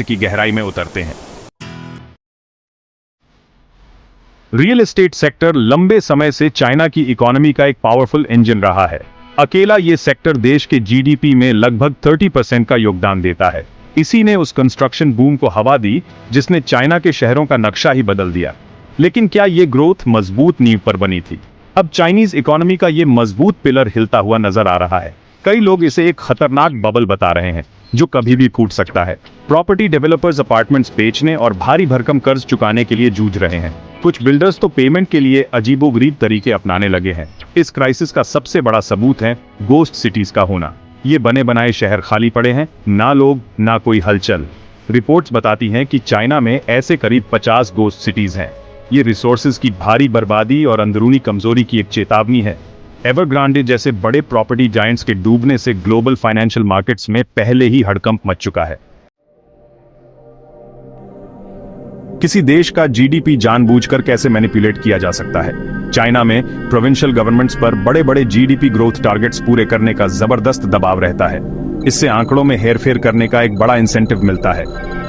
की गहराई में उतरते हैं। रियल एस्टेट सेक्टर लंबे समय से चाइना की इकोनॉमी का एक पावरफुल इंजन रहा है। अकेला ये सेक्टर देश के जीडीपी में लगभग 30% का योगदान देता है। इसी ने उस कंस्ट्रक्शन बूम को हवा दी जिसने चाइना के शहरों का नक्शा ही बदल दिया। लेकिन क्या ये ग्रोथ मजबूत नींव पर बनी थी? अब चाइनीज इकोनॉमी का ये मजबूत पिलर हिलता हुआ नजर आ रहा है। कई लोग इसे एक खतरनाक बबल बता रहे हैं जो कभी भी फूट सकता है। प्रॉपर्टी डेवलपर्स अपार्टमेंट्स बेचने और भारी भरकम कर्ज चुकाने के लिए जूझ रहे हैं। कुछ बिल्डर्स तो पेमेंट के लिए अजीबोगरीब तरीके अपनाने लगे हैं। इस क्राइसिस का सबसे बड़ा सबूत है गोस्ट सिटीज का होना। ये बने बनाए शहर खाली पड़े हैं, ना लोग ना कोई हलचल। रिपोर्ट्स बताती हैं कि चाइना में ऐसे करीब 50 गोस्ट सिटीज हैं। ये रिसोर्सेज की भारी बर्बादी और अंदरूनी कमजोरी की एक चेतावनी है। एवरग्रांडे जैसे बड़े प्रॉपर्टी जायंट्स के डूबने से ग्लोबल फाइनेंशियल मार्केट्स में पहले ही हड़कंप मच चुका है। किसी देश का जीडीपी जानबूझकर कैसे मैनिपुलेट किया जा सकता है? चाइना में प्रोविंशियल गवर्नमेंट्स पर बड़े बड़े जीडीपी ग्रोथ टारगेट्स पूरे करने का जबरदस्त दबाव रहता है। इससे आंकड़ों में हेरफेर करने का एक बड़ा इंसेंटिव मिलता है।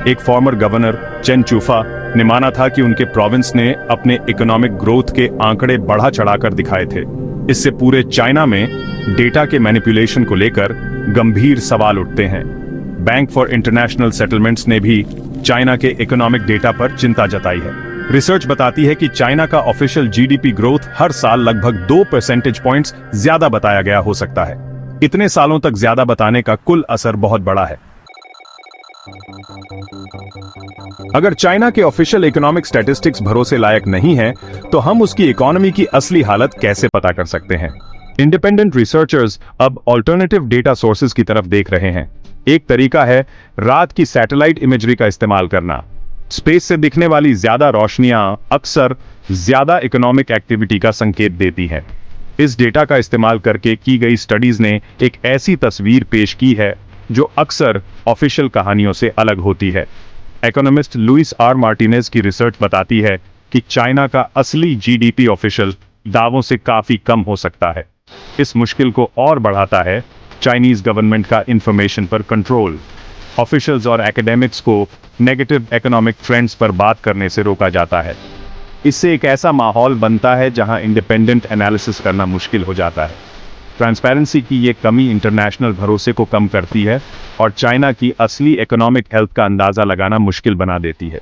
एक फॉर्मर गवर्नर चेन चूफा ने माना था कि उनके प्रोविंस ने अपने इकोनॉमिक ग्रोथ के आंकड़े बढ़ा चढ़ाकर दिखाए थे। इससे पूरे चाइना में डेटा के मैनिपुलेशन को लेकर गंभीर सवाल उठते हैं। बैंक फॉर इंटरनेशनल सेटलमेंट्स ने भी चाइना के इकोनॉमिक डेटा पर चिंता जताई है। रिसर्च बताती है कि चाइना का ऑफिशियल जीडीपी ग्रोथ हर साल लगभग 2 परसेंटेज पॉइंट्स ज्यादा बताया गया हो सकता है। इतने सालों तक ज्यादा बताने का कुल असर बहुत बड़ा है। अगर चाइना के ऑफिशियल इकोनॉमिक स्टैटिस्टिक्स भरोसे लायक नहीं है, तो हम उसकी इकोनॉमी की असली हालत कैसे पता कर सकते हैं? इंडिपेंडेंट रिसर्चर्स अब ऑल्टरनेटिव डेटा सोर्सेज की तरफ देख रहे हैं। एक तरीका है रात की सैटेलाइट इमेजरी का इस्तेमाल करना। स्पेस से दिखने वाली ज्यादा रोशनियां अक्सर ज्यादा इकोनॉमिक एक्टिविटी का संकेत देती हैं। इस डेटा का इस्तेमाल करके की गई स्टडीज ने एक ऐसी तस्वीर पेश की है जो अक्सर ऑफिशियल कहानियों से अलग होती है। इकोनॉमिस्ट लुइस आर मार्टिनेज की रिसर्च बताती है कि चाइना का असली जीडीपी ऑफिशियल दावों से काफी कम हो सकता है। इस मुश्किल को और बढ़ाता है चाइनीज गवर्नमेंट का इंफॉर्मेशन पर कंट्रोल। ऑफिशियल्स और एकेडमिक्स को नेगेटिव इकोनॉमिक ट्रेंड्स पर बात करने से रोका जाता है। इससे एक ऐसा माहौल बनता है जहां इंडिपेंडेंट एनालिसिस करना मुश्किल हो जाता है। ट्रांसपेरेंसी की ये कमी इंटरनेशनल भरोसे को कम करती है और चाइना की असली इकोनॉमिक हेल्थ का अंदाजा लगाना मुश्किल बना देती है।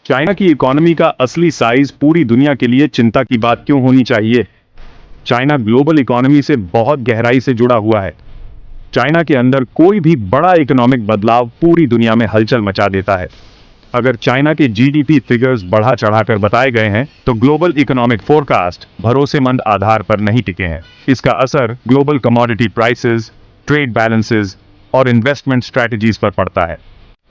चाइना की इकोनॉमी का असली साइज पूरी दुनिया के लिए चिंता की बात क्यों होनी चाहिए? चाइना ग्लोबल इकोनॉमी से बहुत गहराई से जुड़ा हुआ है। चाइना के अंदर कोई भी बड़ा इकोनॉमिक बदलाव पूरी दुनिया में हलचल मचा देता है। अगर चाइना के जीडीपी फिगर्स बढ़ा चढ़ाकर बताए गए हैं, तो ग्लोबल इकोनॉमिक फोरकास्ट भरोसेमंद आधार पर नहीं टिके हैं। इसका असर global commodity prices, trade balances और इन्वेस्टमेंट स्ट्रेटजीज पर पड़ता है।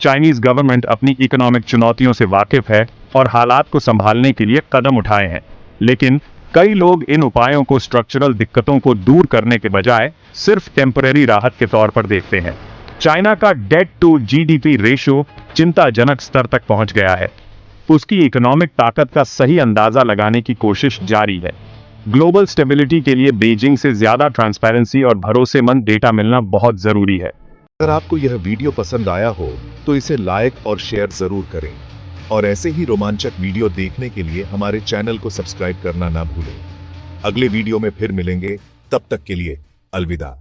चाइनीज गवर्नमेंट अपनी इकोनॉमिक चुनौतियों से वाकिफ है और हालात को संभालने के लिए कदम उठाए हैं, लेकिन कई लोग इन उपायों को स्ट्रक्चरल दिक्कतों को दूर करने के बजाय सिर्फ टेम्परेरी राहत के तौर पर देखते हैं। चाइना का डेट टू जीडीपी रेशियो चिंताजनक स्तर तक पहुंच गया है। उसकी इकोनॉमिक ताकत का सही अंदाजा लगाने की कोशिश जारी है। ग्लोबल स्टेबिलिटी के लिए बीजिंग से ज्यादा ट्रांसपेरेंसी और भरोसेमंद डेटा मिलना बहुत जरूरी है। अगर आपको यह वीडियो पसंद आया हो तो इसे लाइक और शेयर जरूर करें और ऐसे ही रोमांचक वीडियो देखने के लिए हमारे चैनल को सब्सक्राइब करना ना भूलें। अगले वीडियो में फिर मिलेंगे, तब तक के लिए अलविदा।